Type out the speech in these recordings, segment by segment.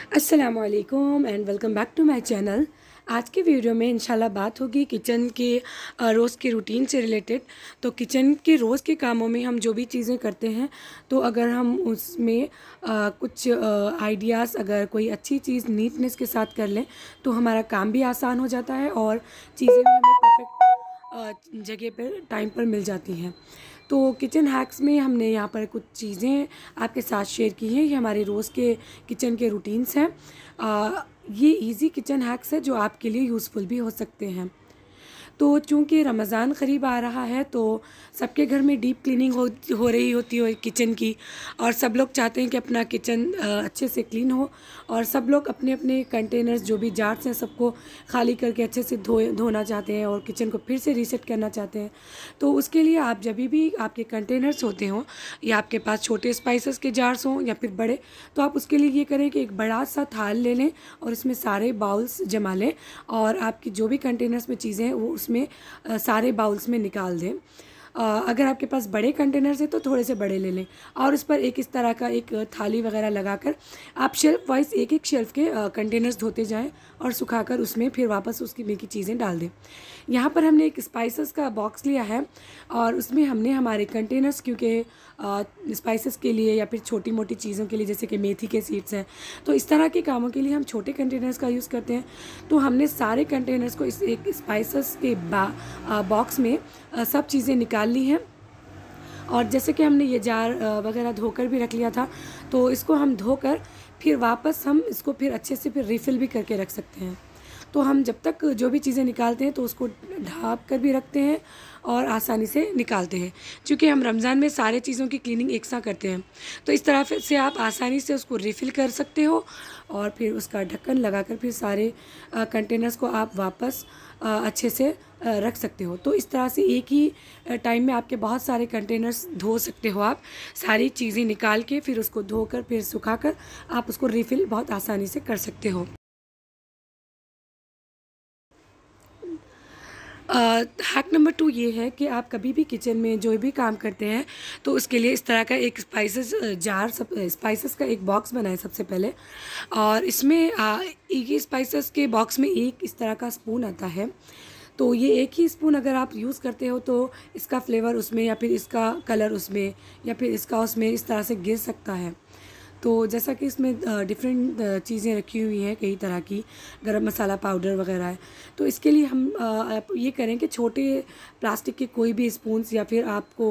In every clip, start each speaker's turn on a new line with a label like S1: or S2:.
S1: अस्सलामुअलैकुम and welcome back to my channel. आज की वीडियो में इंशाल्लाह बात होगी किचन के रोज़ के रूटीन से रिलेटेड। तो किचन के रोज़ के कामों में हम जो भी चीज़ें करते हैं, तो अगर हम उसमें कुछ आइडियाज़, अगर कोई अच्छी चीज़ नीटनेस के साथ कर लें तो हमारा काम भी आसान हो जाता है और चीज़ें भी हमें परफेक्ट जगह पर टाइम पर मिल जाती हैं। तो किचन हैक्स में हमने यहाँ पर कुछ चीज़ें आपके साथ शेयर की हैं। ये हमारे रोज़ के किचन के रूटीन्स हैं। ये इजी किचन हैक्स है जो आपके लिए यूज़फुल भी हो सकते हैं। तो चूँकि रमज़ान क़रीब आ रहा है तो सबके घर में डीप क्लीनिंग हो रही होती है किचन की, और सब लोग चाहते हैं कि अपना किचन अच्छे से क्लीन हो, और सब लोग अपने अपने कंटेनर्स जो भी जार्स हैं सबको खाली करके अच्छे से धोना चाहते हैं और किचन को फिर से रीसेट करना चाहते हैं। तो उसके लिए आप जब भी आपके कंटेनर्स होते हों या आपके पास छोटे स्पाइसेस के जार्स हों या फिर बड़े, तो आप उसके लिए ये करें कि एक बड़ा सा थाल ले लें और इसमें सारे बाउल्स जमा लें, और आपकी जो भी कंटेनर्स में चीज़ें हैं वो उसमें सारे बाउल्स में निकाल दें। अगर आपके पास बड़े कंटेनर्स हैं तो थोड़े से बड़े ले लें, और उस पर एक इस तरह का एक थाली वगैरह लगाकर आप शेल्फ वाइज एक एक शेल्फ के कंटेनर्स धोते जाएं और सुखाकर उसमें फिर वापस उसकी में की चीज़ें डाल दें। यहाँ पर हमने एक स्पाइसेस का बॉक्स लिया है और उसमें हमने हमारे कंटेनर्स, क्योंकि स्पाइसेस के लिए या फिर छोटी मोटी चीज़ों के लिए जैसे कि मेथी के सीड्स हैं, तो इस तरह के कामों के लिए हम छोटे कंटेनर्स का यूज़ करते हैं। तो हमने सारे कंटेनर्स को इस एक स्पाइसेस के बॉक्स में सब चीज़ें निकाल ली हैं। और जैसे कि हमने ये जार वगैरह धोकर भी रख लिया था, तो इसको हम धोकर फिर वापस हम इसको फिर अच्छे से फिर रिफ़िल भी करके रख सकते हैं। तो हम जब तक जो भी चीज़ें निकालते हैं तो उसको ढाँप कर भी रखते हैं और आसानी से निकालते हैं, क्योंकि हम रमज़ान में सारे चीज़ों की क्लीनिंग एक साथ करते हैं। तो इस तरह से आप आसानी से उसको रिफ़िल कर सकते हो और फिर उसका ढक्कन लगाकर फिर सारे कंटेनर्स को आप वापस अच्छे से रख सकते हो। तो इस तरह से एक ही टाइम में आपके बहुत सारे कंटेनर्स धो सकते हो। आप सारी चीज़ें निकाल के फिर उसको धोकर फिर सुखाकर आप उसको रिफ़िल बहुत आसानी से कर सकते हो। हैक नंबर 2 ये है कि आप कभी भी किचन में जो भी काम करते हैं तो उसके लिए इस तरह का एक स्पाइसेस जार, सब स्पाइसेस का एक बॉक्स बनाएं सबसे पहले। और इसमें एक ही स्पाइसेस के बॉक्स में एक इस तरह का स्पून आता है। तो ये एक ही स्पून अगर आप यूज़ करते हो तो इसका फ्लेवर उसमें या फिर इसका कलर उसमें या फिर इसका उसमें इस तरह से गिर सकता है। तो जैसा कि इसमें डिफरेंट चीज़ें रखी हुई हैं, कई तरह की गरम मसाला पाउडर वगैरह है। तो इसके लिए हम आप ये करें कि छोटे प्लास्टिक के कोई भी स्पून्स या फिर आपको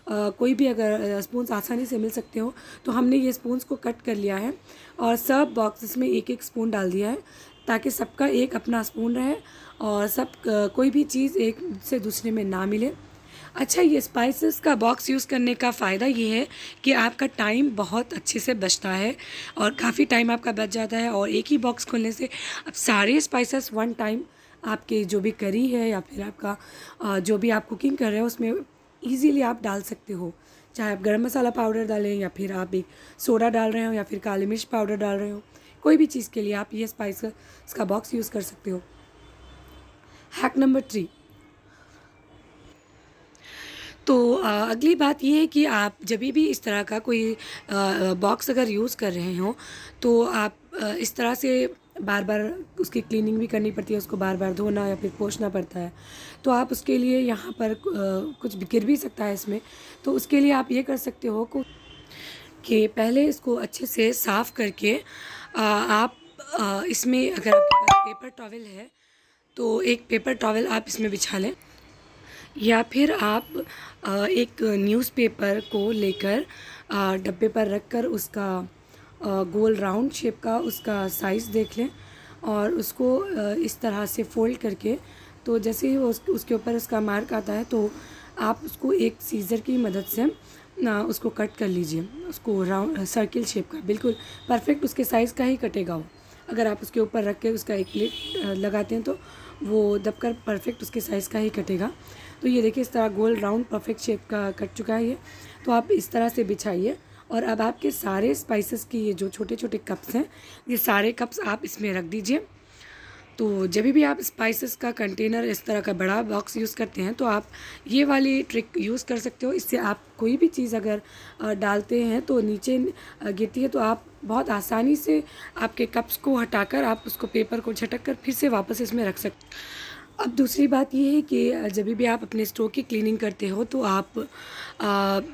S1: कोई भी अगर स्पून्स आसानी से मिल सकते हो, तो हमने ये स्पून्स को कट कर लिया है और सब बॉक्सेस में एक एक स्पून डाल दिया है, ताकि सबका एक अपना स्पून रहे और सब कोई भी चीज़ एक से दूसरे में ना मिले। अच्छा, ये स्पाइसेस का बॉक्स यूज़ करने का फ़ायदा ये है कि आपका टाइम बहुत अच्छे से बचता है और काफ़ी टाइम आपका बच जाता है। और एक ही बॉक्स खोलने से आप सारे स्पाइसेस वन टाइम आपके जो भी करी है या फिर आपका जो भी आप कुकिंग कर रहे हो उसमें ईज़िली आप डाल सकते हो। चाहे आप गरम मसाला पाउडर डालें या फिर आप एक सोडा डाल रहे हो या फिर काली मिर्च पाउडर डाल रहे हो, कोई भी चीज़ के लिए आप ये स्पाइसेस का बॉक्स यूज़ कर सकते हो। Hack number 3। तो अगली बात ये है कि आप जब भी इस तरह का कोई बॉक्स अगर यूज़ कर रहे हों तो आप इस तरह से बार बार उसकी क्लीनिंग भी करनी पड़ती है, उसको बार बार धोना या फिर पोंछना पड़ता है। तो आप उसके लिए यहाँ पर कुछ गिर भी सकता है इसमें, तो उसके लिए आप ये कर सकते हो कि पहले इसको अच्छे से साफ़ करके आप इसमें अगर आपके पास पेपर टॉवल है तो एक पेपर टॉवल आप इसमें बिछा लें, या फिर आप एक न्यूज़पेपर को लेकर डब्बे पर रखकर उसका गोल राउंड शेप का उसका साइज़ देख लें और उसको इस तरह से फ़ोल्ड करके, तो जैसे ही वो उसके ऊपर उसका मार्क आता है तो आप उसको एक सीज़र की मदद से उसको कट कर लीजिए। उसको राउंड सर्किल शेप का बिल्कुल परफेक्ट उसके साइज़ का ही कटेगा वो। अगर आप उसके ऊपर रख के उसका एक प्लेट लगाते हैं तो वो दबकर परफेक्ट उसके साइज़ का ही कटेगा। तो ये देखिए इस तरह गोल राउंड परफेक्ट शेप का कट चुका है ये। तो आप इस तरह से बिछाइए और अब आपके सारे स्पाइसेस की ये जो छोटे छोटे कप्स हैं, ये सारे कप्स आप इसमें रख दीजिए। तो जब भी आप स्पाइसेस का कंटेनर इस तरह का बड़ा बॉक्स यूज़ करते हैं तो आप ये वाली ट्रिक यूज़ कर सकते हो। इससे आप कोई भी चीज़ अगर डालते हैं तो नीचे गिरती है तो आप बहुत आसानी से आपके कप्स को हटाकर आप उसको पेपर को झटक कर फिर से वापस इसमें रख सकते। अब दूसरी बात ये है कि जब भी आप अपने स्टोव की क्लीनिंग करते हो तो आप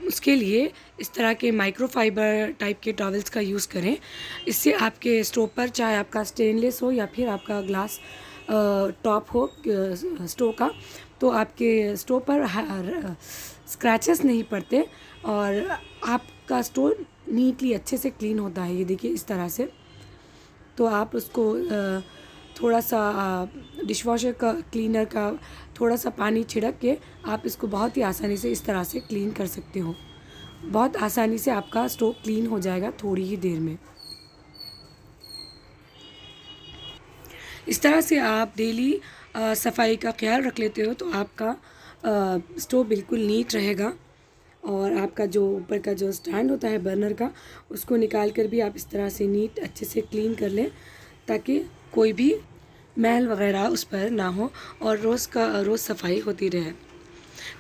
S1: उसके लिए इस तरह के माइक्रोफाइबर टाइप के टॉवल्स का यूज़ करें। इससे आपके स्टोव पर, चाहे आपका स्टेनलेस हो या फिर आपका ग्लास टॉप हो स्टोव का, तो आपके स्टोव पर स्क्रैचेस नहीं पड़ते और आपका स्टोव नीटली अच्छे से क्लीन होता है। ये देखिए इस तरह से। तो आप उसको थोड़ा सा डिशवॉशर का क्लीनर का थोड़ा सा पानी छिड़क के आप इसको बहुत ही आसानी से इस तरह से क्लीन कर सकते हो। बहुत आसानी से आपका स्टोव क्लीन हो जाएगा थोड़ी ही देर में। इस तरह से आप डेली सफाई का ख्याल रख लेते हो तो आपका स्टोव बिल्कुल नीट रहेगा। और आपका जो ऊपर का जो स्टैंड होता है बर्नर का, उसको निकाल कर भी आप इस तरह से नीट अच्छे से क्लीन कर लें ताकि कोई भी मैल वगैरह उस पर ना हो और रोज़ सफाई होती रहे।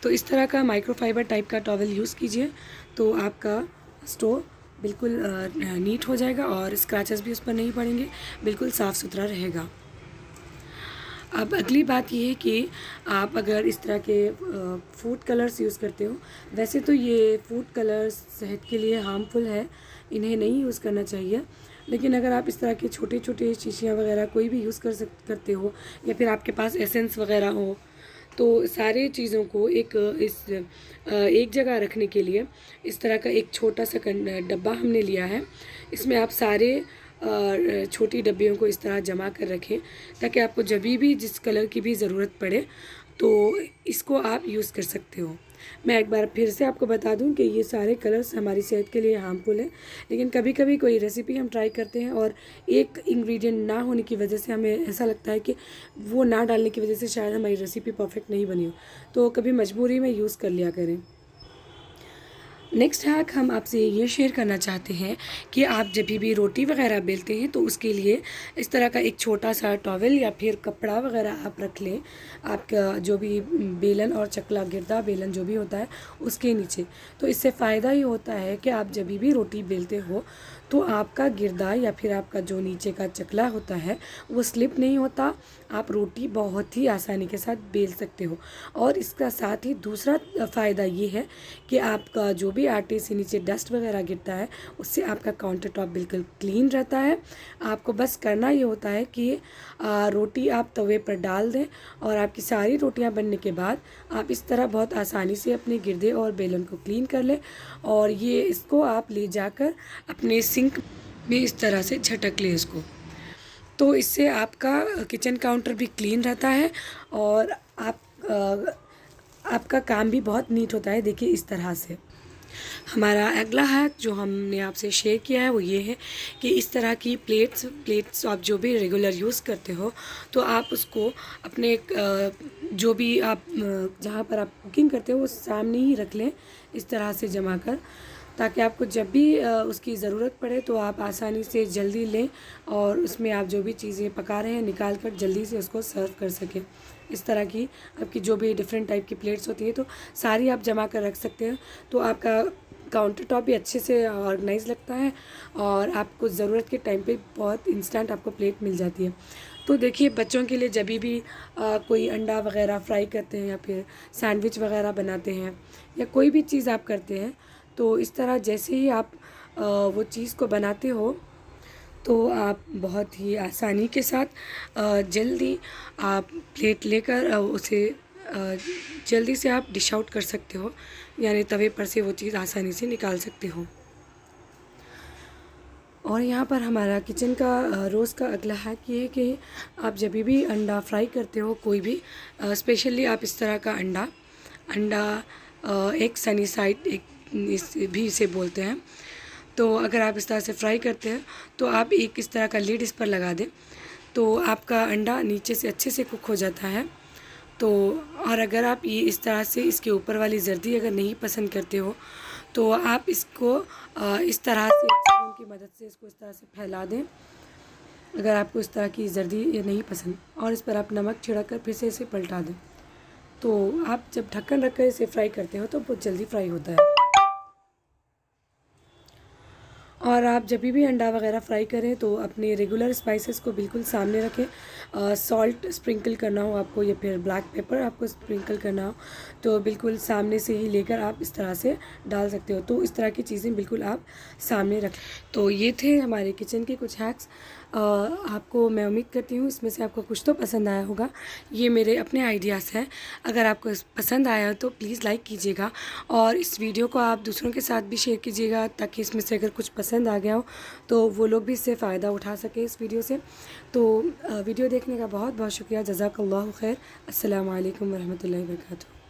S1: तो इस तरह का माइक्रोफाइबर टाइप का टॉवल यूज़ कीजिए तो आपका स्टोव बिल्कुल नीट हो जाएगा और स्क्रैचेस भी उस पर नहीं पड़ेंगे, बिल्कुल साफ़ सुथरा रहेगा। अब अगली बात ये है कि आप अगर इस तरह के फूड कलर्स यूज़ करते हो, वैसे तो ये फूड कलर्स सेहत के लिए हार्मफुल है, इन्हें नहीं यूज़ करना चाहिए। लेकिन अगर आप इस तरह के छोटे छोटे शीशियाँ वगैरह कोई भी यूज़ करते हो या फिर आपके पास एसेंस वगैरह हो, तो सारे चीज़ों को एक जगह रखने के लिए इस तरह का एक छोटा सा डब्बा हमने लिया है। इसमें आप सारे छोटी डब्बियों को इस तरह जमा कर रखें ताकि आपको जब भी जिस कलर की भी ज़रूरत पड़े तो इसको आप यूज़ कर सकते हो। मैं एक बार फिर से आपको बता दूं कि ये सारे कलर्स हमारी सेहत के लिए हार्मफुल हैं, लेकिन कभी कभी कोई रेसिपी हम ट्राई करते हैं और एक इंग्रेडिएंट ना होने की वजह से हमें ऐसा लगता है कि वो ना डालने की वजह से शायद हमारी रेसिपी परफेक्ट नहीं बनी हो, तो कभी मजबूरी में यूज़ कर लिया करें। नेक्स्ट हैक हम आपसे ये शेयर करना चाहते हैं कि आप जब भी रोटी वगैरह बेलते हैं तो उसके लिए इस तरह का एक छोटा सा टॉवल या फिर कपड़ा वगैरह आप रख लें, आपका जो भी बेलन और चकला गिरदा बेलन जो भी होता है उसके नीचे। तो इससे फ़ायदा ये होता है कि आप जब भी रोटी बेलते हो तो आपका गिरदा या फिर आपका जो नीचे का चकला होता है वो स्लिप नहीं होता, आप रोटी बहुत ही आसानी के साथ बेल सकते हो। और इसका साथ ही दूसरा फ़ायदा ये है कि आपका जो भी आटे से नीचे डस्ट वगैरह गिरता है उससे आपका काउंटर टॉप बिल्कुल क्लीन रहता है। आपको बस करना ये होता है कि रोटी आप तवे पर डाल दें और आपकी सारी रोटियां बनने के बाद आप इस तरह बहुत आसानी से अपने गिरदे और बेलन को क्लीन कर लें और ये इसको आप ले जाकर अपने सिंक में इस तरह से झटक लें इसको। तो इससे आपका किचन काउंटर भी क्लीन रहता है और आपका काम भी बहुत नीट होता है। देखिए इस तरह से। हमारा अगला हैक जो हमने आपसे शेयर किया है वो ये है कि इस तरह की प्लेट्स आप जो भी रेगुलर यूज़ करते हो तो आप उसको अपने जो भी आप जहाँ पर आप कुकिंग करते हो वो सामने ही रख लें इस तरह से जमा कर, ताकि आपको जब भी उसकी ज़रूरत पड़े तो आप आसानी से जल्दी लें और उसमें आप जो भी चीज़ें पका रहे हैं निकाल कर जल्दी से उसको सर्व कर सकें। इस तरह की आपकी जो भी डिफरेंट टाइप की प्लेट्स होती है तो सारी आप जमा कर रख सकते हैं, तो आपका काउंटर टॉप भी अच्छे से ऑर्गेनाइज लगता है और आपको ज़रूरत के टाइम पे बहुत इंस्टेंट आपको प्लेट मिल जाती है। तो देखिए बच्चों के लिए जब भी कोई अंडा वगैरह फ्राई करते हैं या फिर सैंडविच वगैरह बनाते हैं या कोई भी चीज़ आप करते हैं तो इस तरह जैसे ही आप वो चीज़ को बनाते हो तो आप बहुत ही आसानी के साथ जल्दी आप प्लेट लेकर उसे जल्दी से आप डिश आउट कर सकते हो, यानी तवे पर से वो चीज़ आसानी से निकाल सकते हो। और यहाँ पर हमारा किचन का रोज़ का अगला हैक ये है कि आप जब भी अंडा फ्राई करते हो कोई भी, स्पेशली आप इस तरह का अंडा एक सनी साइड एक भी इसे बोलते हैं, तो अगर आप इस तरह से फ्राई करते हैं तो आप एक इस तरह का लीड इस पर लगा दें तो आपका अंडा नीचे से अच्छे से कुक हो जाता है। तो और अगर आप ये इस तरह से इसके ऊपर वाली जर्दी अगर नहीं पसंद करते हो तो आप इसको इस तरह से स्पून की मदद से इसको इस तरह से फैला दें अगर आपको इस तरह की जर्दी ये नहीं पसंद, और इस पर आप नमक छिड़क कर फिर से इसे पलटा दें। तो आप जब ढक्कन रख कर इसे फ्राई करते हो तो बहुत जल्दी फ्राई होता है। और आप जब भी अंडा वगैरह फ्राई करें तो अपने रेगुलर स्पाइसेस को बिल्कुल सामने रखें। सॉल्ट स्प्रिंकल करना हो आपको या फिर ब्लैक पेपर आपको स्प्रिंकल करना हो तो बिल्कुल सामने से ही लेकर आप इस तरह से डाल सकते हो। तो इस तरह की चीज़ें बिल्कुल आप सामने रखें। तो ये थे हमारे किचन के कुछ हैक्स। आपको मैं उम्मीद करती हूँ इसमें से आपको कुछ तो पसंद आया होगा। ये मेरे अपने आइडियाज़ हैं। अगर आपको पसंद आया तो प्लीज़ लाइक कीजिएगा और इस वीडियो को आप दूसरों के साथ भी शेयर कीजिएगा, ताकि इसमें से अगर कुछ पसंद आ गया हो तो वो लोग भी इससे फ़ायदा उठा सके इस वीडियो से। तो वीडियो देखने का बहुत बहुत शुक्रिया। जज़ाकल्लाहु खैर। अस्सलामु अलैकुम वरहमतुल्लाहि वबरकातुहू।